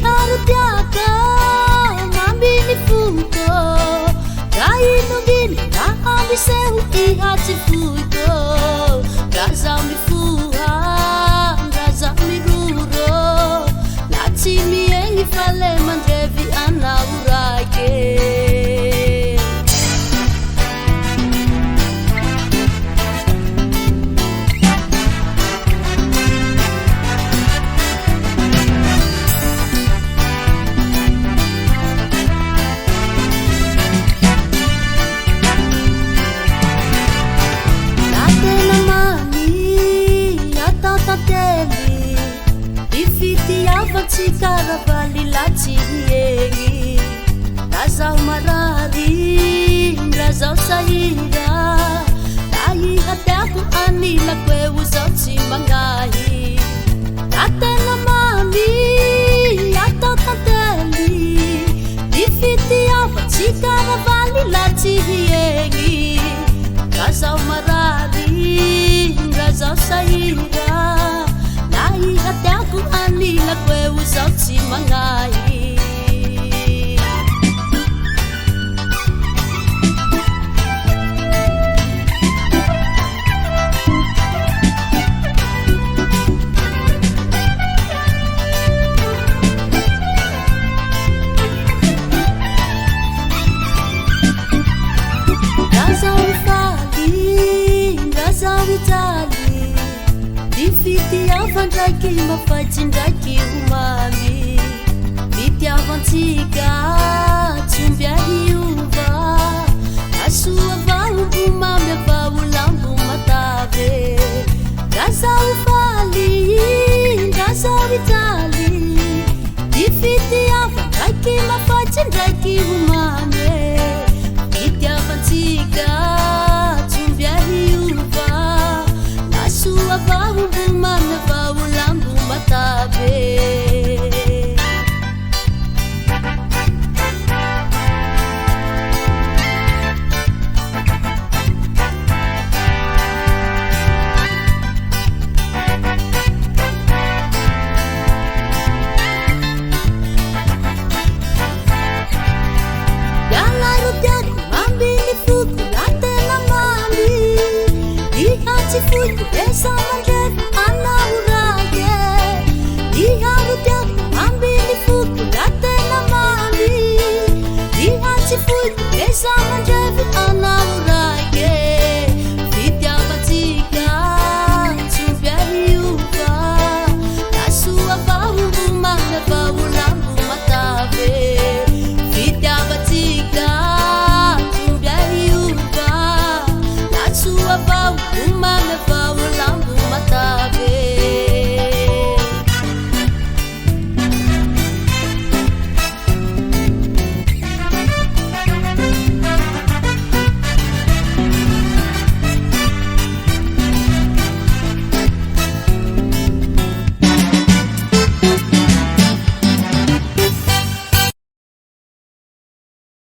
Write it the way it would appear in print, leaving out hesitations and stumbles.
arutiaka mambini fuko kainungini kaamiseu ihati fuko razami fuha razami ruro latimi engi fale mandrevi anaurake Karavali latiengi razau marari razau saira dai hataku anila kweu zoti mangai atena mami ato tateli difiti avati karavali latiengi razau marari razau saira dai hataku anila kweu zoti mangai Difiti avandraiky mafaitsindraiky umami fitiavantsika tsomby ahiova asoa vaombo mamy avao lambo matave ndrazao faly ndrazao italy difiti avandraiky mafaitsindraiky umami fitiavantsika tsomby ahiova asoa vaombo mamy avao lambo matave Fuku, latena mami, ihati fuku, esa